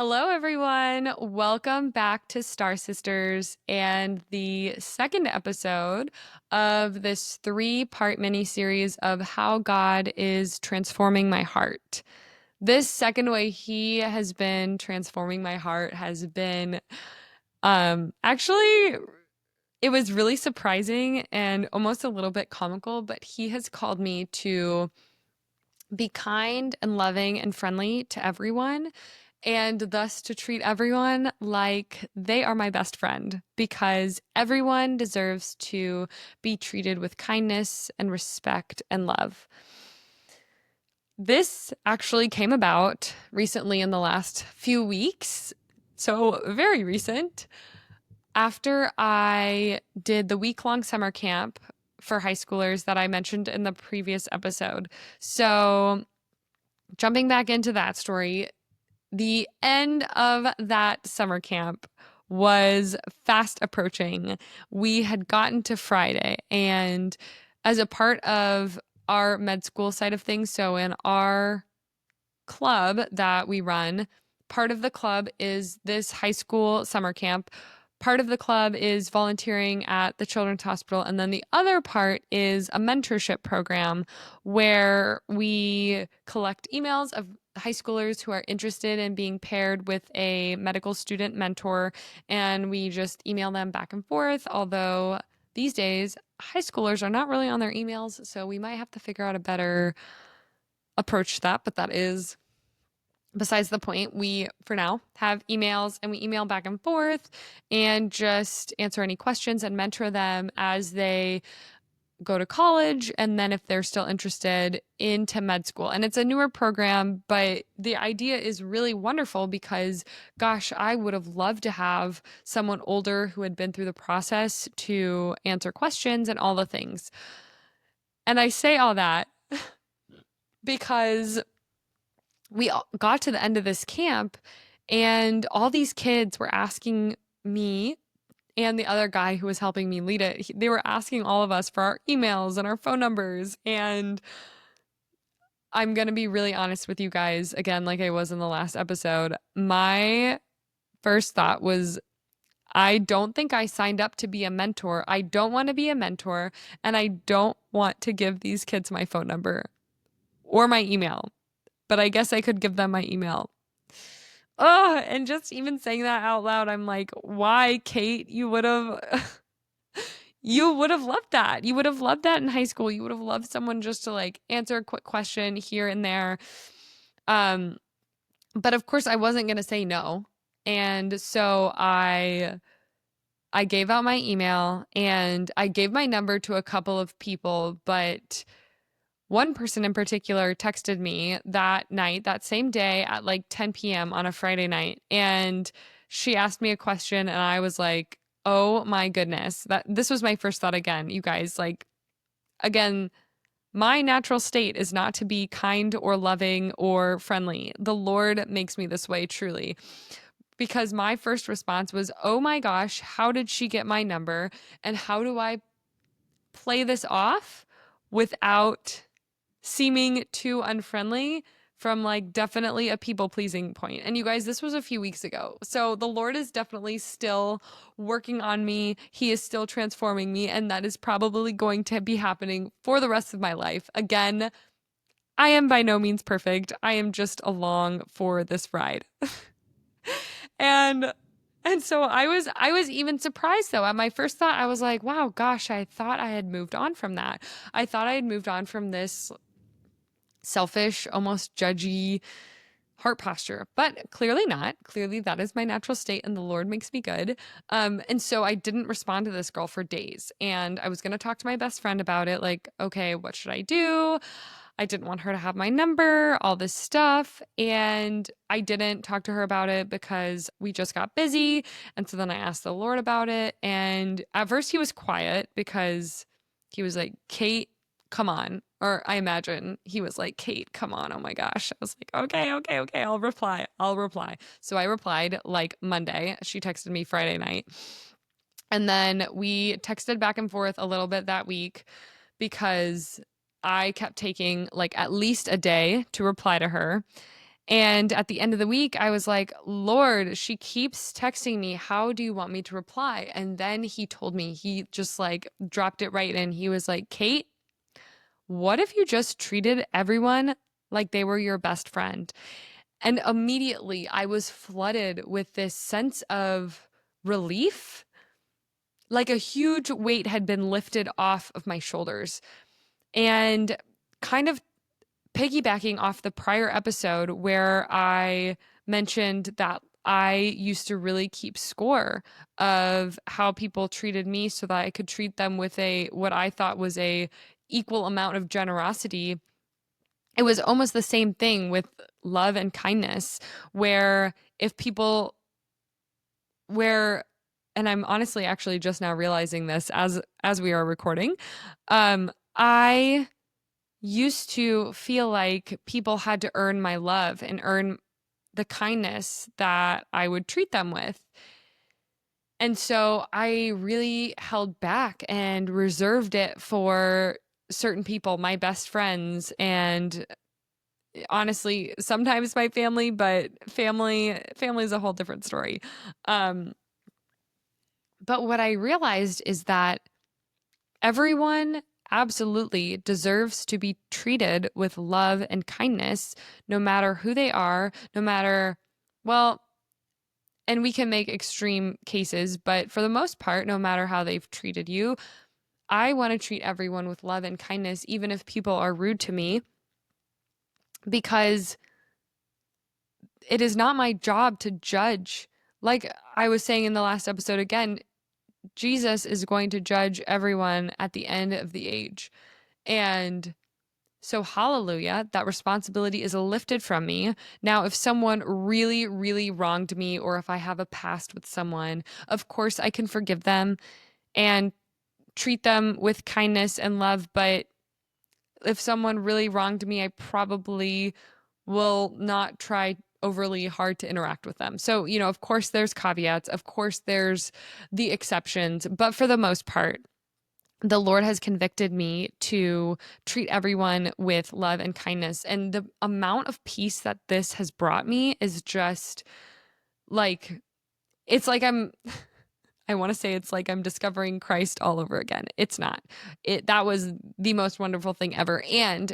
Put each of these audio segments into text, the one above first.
Hello, everyone. Welcome back to Star Sisters and the second episode of this three-part mini-series of how God is transforming my heart. This second way He has been transforming my heart has been actually it was really surprising and almost a little bit comical, but He has called me to be kind and loving and friendly to everyone, and thus to treat everyone like they are my best friend because everyone deserves to be treated with kindness and respect and love. This actually came about recently in the last few weeks, so very recent, after I did the week-long summer camp for high schoolers that I mentioned in the previous episode. So, jumping back into that story, the end of that summer camp was fast approaching. We had gotten to Friday, and as a part of our med school side of things, so in our club that we run, part of the club is this high school summer camp. Part of the club is volunteering at the Children's Hospital. And then the other part is a mentorship program where we collect emails of high schoolers who are interested in being paired with a medical student mentor. And we just email them back and forth. Although these days, high schoolers are not really on their emails. So we might have to figure out a better approach to that. But that is besides the point. We, for now, have emails and we email back and forth and just answer any questions and mentor them as they go to college and then if they're still interested into med school. And it's a newer program, but the idea is really wonderful because gosh, I would have loved to have someone older who had been through the process to answer questions and all the things. And I say all that because we got to the end of this camp and all these kids were asking me and the other guy who was helping me lead it, they were asking all of us for our emails and our phone numbers. And I'm going to be really honest with you guys, again, like I was in the last episode. My first thought was, I don't think I signed up to be a mentor. I don't want to be a mentor. And I don't want to give these kids my phone number or my email. But I guess I could give them my email. Oh, and just even saying that out loud, I'm like, why, Kate? You would have loved that. You would have loved that in high school. You would have loved someone just to like answer a quick question here and there. Um, but of course I wasn't going to say no. And so I gave out my email and I gave my number to a couple of people, but one person in particular texted me that night, that same day at like 10 p.m. on a Friday night. And she asked me a question, and I was like, oh my goodness. This was my first thought again, you guys. Like, again, my natural state is not to be kind or loving or friendly. The Lord makes me this way, truly. Because my first response was, oh my gosh, how did she get my number? And how do I play this off without seeming too unfriendly from like definitely a people pleasing point. And you guys, this was a few weeks ago. So the Lord is definitely still working on me. He is still transforming me. And that is probably going to be happening for the rest of my life. Again, I am by no means perfect. I am just along for this ride. and and so I was even surprised though. At my first thought, I was like, wow, gosh, I thought I had moved on from that. I thought I had moved on from this selfish, almost judgy heart posture, but clearly not. Clearly, that is my natural state, and the Lord makes me good. And so I didn't respond to this girl for days, and I was going to talk to my best friend about it. Like, okay, what should I do? I didn't want her to have my number, all this stuff. And I didn't talk to her about it because we just got busy. And so then I asked the Lord about it. And at first he was quiet because he was like, Kate, come on. Or I imagine he was like, Kate, come on. Oh my gosh. I was like, okay, okay, okay. I'll reply. I'll reply. So I replied like Monday. She texted me Friday night. And then we texted back and forth a little bit that week because I kept taking like at least a day to reply to her. And at the end of the week, I was like, Lord, she keeps texting me. How do you want me to reply? And then he told me, he just like dropped it right in. He was like, Kate, what if you just treated everyone like they were your best friend? And immediately I was flooded with this sense of relief, like a huge weight had been lifted off of my shoulders. And kind of piggybacking off the prior episode where I mentioned that I used to really keep score of how people treated me so that I could treat them with a what I thought was a equal amount of generosity. It was almost the same thing with love and kindness, where if people where and I'm honestly actually just now realizing this as we are recording. I used to feel like people had to earn my love and earn the kindness that I would treat them with. And so I really held back and reserved it for certain people, my best friends, and honestly, sometimes my family, but family is a whole different story. Um, but what I realized is that everyone absolutely deserves to be treated with love and kindness, no matter who they are, no matter, well, and we can make extreme cases, but for the most part, no matter how they've treated you, I want to treat everyone with love and kindness, even if people are rude to me, because it is not my job to judge. Like I was saying in the last episode again, Jesus is going to judge everyone at the end of the age. And so, hallelujah, that responsibility is lifted from me. Now, if someone really, really wronged me, or if I have a past with someone, of course I can forgive them and treat them with kindness and love. But if someone really wronged me, I probably will not try overly hard to interact with them. So, of course, there's caveats. Of course, there's the exceptions. But for the most part, the Lord has convicted me to treat everyone with love and kindness. And the amount of peace that this has brought me is just like, it's like I want to say it's like I'm discovering Christ all over again. It's not. That was the most wonderful thing ever. And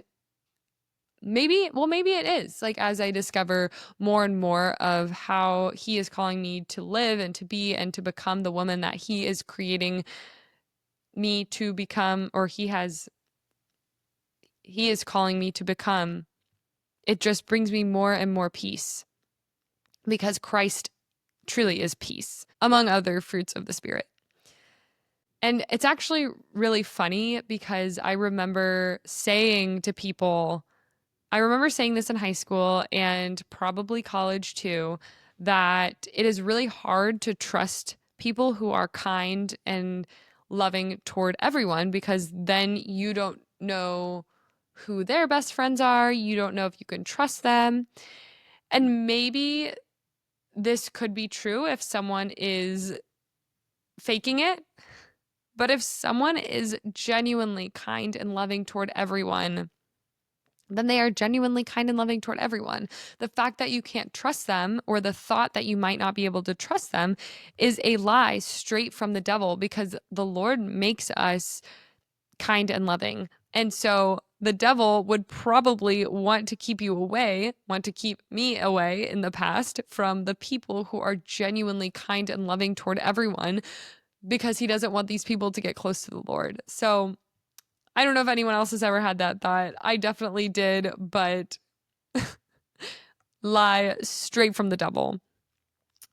maybe it is. Like as I discover more and more of how he is calling me to live and to be and to become the woman that he is creating me to become, or he is calling me to become, it just brings me more and more peace because Christ truly is peace, among other fruits of the Spirit. And it's actually really funny because I remember saying to people, I remember saying this in high school and probably college too, that it is really hard to trust people who are kind and loving toward everyone because then you don't know who their best friends are. You don't know if you can trust them. And maybe this could be true if someone is faking it. But if someone is genuinely kind and loving toward everyone, then they are genuinely kind and loving toward everyone. The fact that you can't trust them or the thought that you might not be able to trust them is a lie straight from the devil because the Lord makes us kind and loving. And so the devil would probably want to keep you away, want to keep me away in the past from the people who are genuinely kind and loving toward everyone because he doesn't want these people to get close to the Lord. So I don't know if anyone else has ever had that thought. I definitely did, but lie straight from the devil.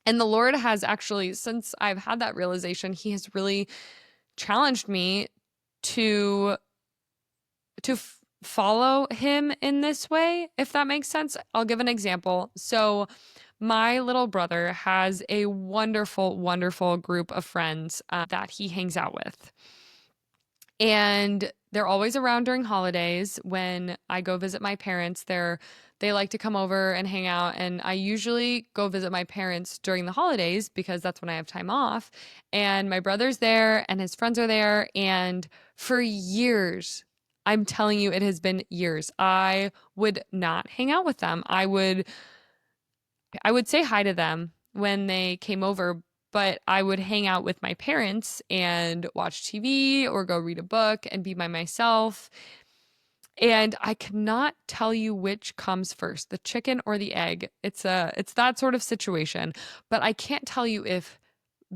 And the Lord has actually, since I've had that realization, he has really challenged me to follow him in this way, if that makes sense. I'll give an example. So my little brother has a wonderful, wonderful group of friends that he hangs out with. And they're always around during holidays. When I go visit my parents, they like to come over and hang out. And I usually go visit my parents during the holidays because that's when I have time off. And my brother's there and his friends are there. And for years, I'm telling you, it has been years. I would not hang out with them. I would say hi to them when they came over, but I would hang out with my parents and watch TV or go read a book and be by myself. And I cannot tell you which comes first, the chicken or the egg. It's that sort of situation, but I can't tell you if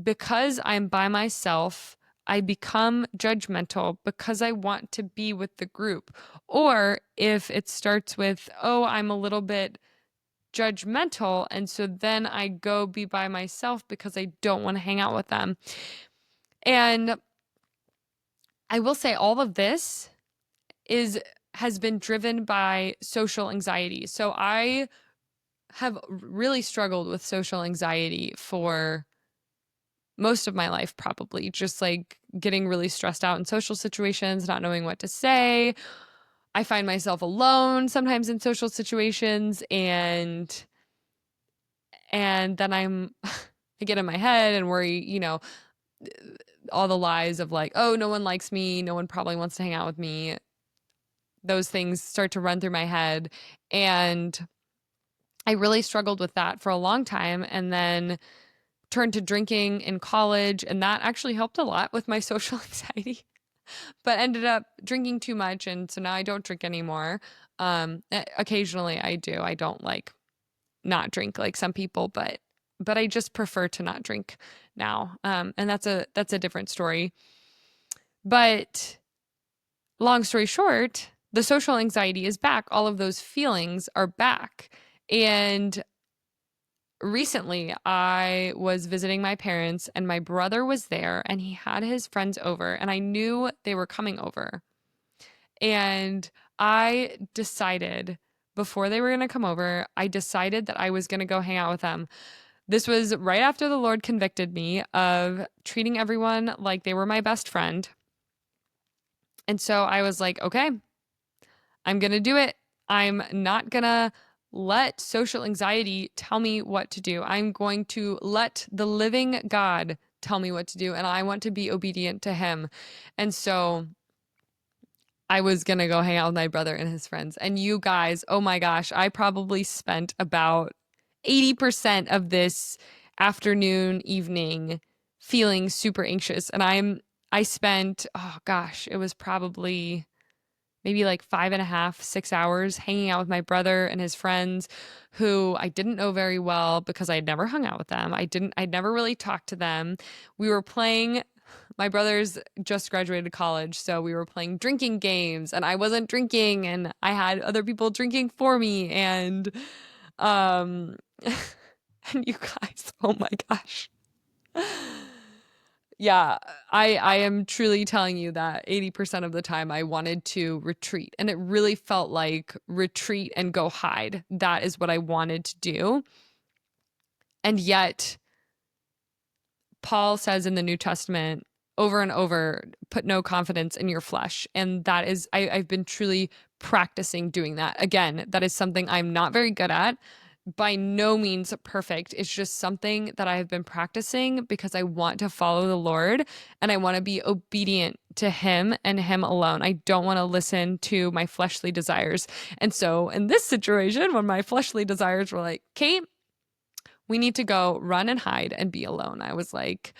because I'm by myself, I become judgmental because I want to be with the group, or if it starts with, oh, I'm a little bit judgmental. And so then I go be by myself because I don't want to hang out with them. And I will say all of this is has been driven by social anxiety. So I have really struggled with social anxiety for most of my life, probably just like getting really stressed out in social situations, not knowing what to say. I find myself alone sometimes in social situations, and then I get in my head and worry, all the lies of like, oh, no one likes me, no one probably wants to hang out with me. Those things start to run through my head. And I really struggled with that for a long time, and then turned to drinking in college, and that actually helped a lot with my social anxiety. But ended up drinking too much, and so now I don't drink anymore. Occasionally I do. I don't like not drink like some people, but I just prefer to not drink now. And that's a different story. But long story short, the social anxiety is back. All of those feelings are back. And recently I was visiting my parents and my brother was there and he had his friends over and I knew they were coming over. And I decided before they were going to come over, I decided that I was going to go hang out with them. This was right after the Lord convicted me of treating everyone like they were my best friend. And so I was like, okay, I'm going to do it. I'm not going to let social anxiety tell me what to do. I'm going to let the living God tell me what to do, and I want to be obedient to him. And so I was going to go hang out with my brother and his friends. And you guys, oh my gosh, I probably spent about 80% of this afternoon, evening feeling super anxious. And I spent, oh gosh, it was probably maybe like 5.5, 6 hours hanging out with my brother and his friends who I didn't know very well because I had never hung out with them. I'd never really talked to them. We were playing, my brother's just graduated college, so we were playing drinking games and I wasn't drinking and I had other people drinking for me um and you guys, oh my gosh. Yeah, I am truly telling you that 80% of the time I wanted to retreat, and it really felt like retreat and go hide. That is what I wanted to do. And yet, Paul says in the New Testament over and over, put no confidence in your flesh. And that is, I've been truly practicing doing that. Again, that is something I'm not very good at. By no means perfect. It's just something that I have been practicing because I want to follow the Lord and I want to be obedient to him and him alone. I don't want to listen to my fleshly desires. And so in this situation, when my fleshly desires were like, Kate, we need to go run and hide and be alone, I was like,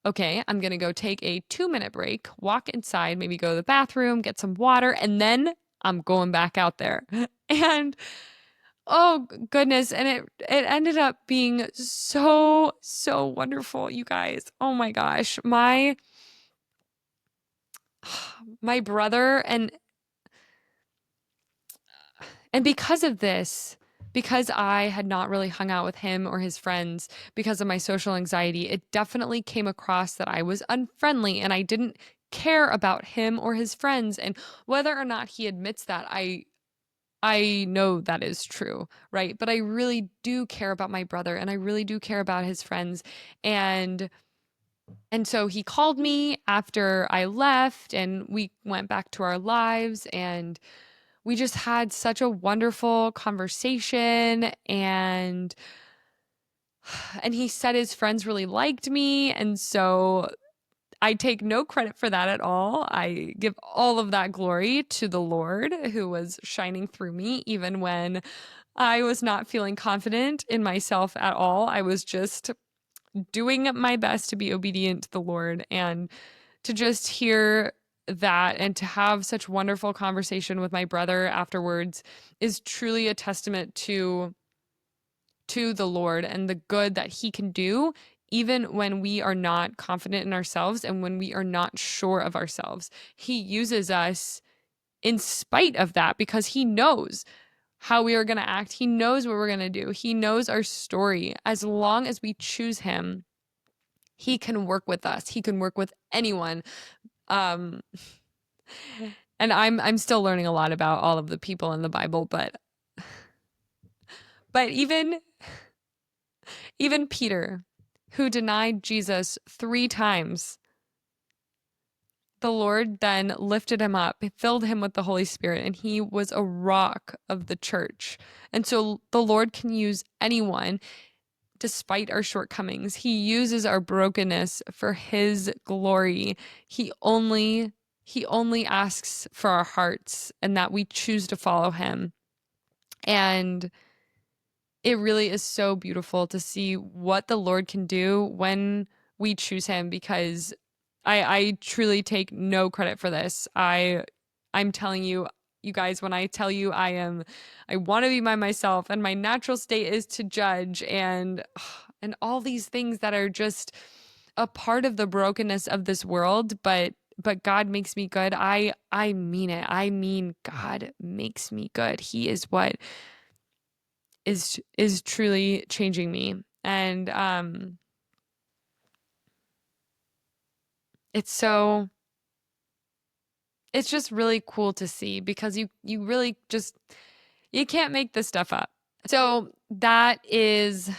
okay, I'm going to go take a 2-minute break, walk inside, maybe go to the bathroom, get some water, and then I'm going back out there. And oh goodness, and it ended up being so wonderful, you guys. Oh my gosh. My brother and because of this, because I had not really hung out with him or his friends because of my social anxiety, it definitely came across that I was unfriendly and I didn't care about him or his friends. And whether or not he admits that, I know that is true, right? But I really do care about my brother and I really do care about his friends. And so he called me after I left and we went back to our lives and we just had such a wonderful conversation and he said his friends really liked me and so I take no credit for that at all. I give all of that glory to the Lord who was shining through me, even when I was not feeling confident in myself at all. I was just doing my best to be obedient to the Lord, and to just hear that and to have such wonderful conversation with my brother afterwards is truly a testament to the Lord and the good that he can do even when we are not confident in ourselves and when we are not sure of ourselves. He uses us in spite of that because he knows how we are going to act. He knows what we're going to do. He knows our story. As long as we choose him, he can work with us. He can work with anyone. Um and I'm still learning a lot about all of the people in the Bible, but even Peter, who denied Jesus 3 times, the Lord then lifted him up, filled him with the Holy Spirit, and he was a rock of the church. And so the Lord can use anyone despite our shortcomings. He uses our brokenness for his glory. He only asks for our hearts and that we choose to follow him. And it really is so beautiful to see what the Lord can do when we choose him, because I truly take no credit for this. I'm telling you, you guys, when I tell you I want to be by myself and my natural state is to judge and all these things that are just a part of the brokenness of this world, but God makes me good. I mean it. I mean God makes me good. He is what is truly changing me. And it's just really cool to see because you really just you can't make this stuff up. So that is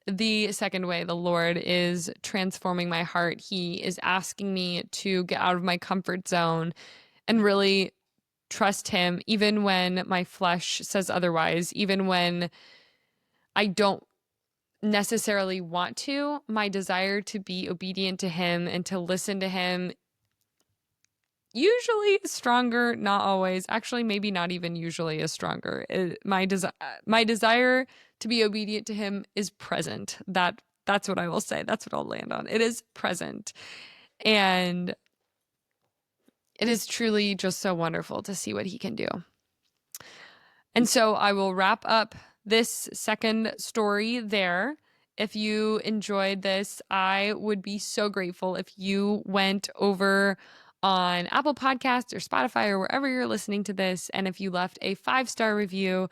the second way the Lord is transforming my heart. He is asking me to get out of my comfort zone and really trust him even when my flesh says otherwise, even when I don't necessarily want to. My desire to be obedient to him and to listen to him usually is stronger, not always. Actually, maybe not even usually is stronger. My desire to be obedient to him is present. That's what I will say. That's what I'll land on. It is present. And it is truly just so wonderful to see what he can do. And so I will wrap up this second story there. If you enjoyed this, I would be so grateful if you went over on Apple Podcasts or Spotify or wherever you're listening to this. And if you left a 5-star review,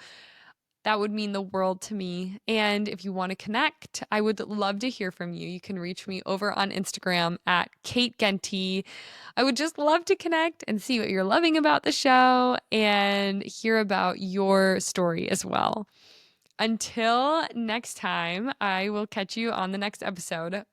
that would mean the world to me. And if you want to connect, I would love to hear from you. You can reach me over on Instagram at Kate Genty. I would just love to connect and see what you're loving about the show and hear about your story as well. Until next time, I will catch you on the next episode.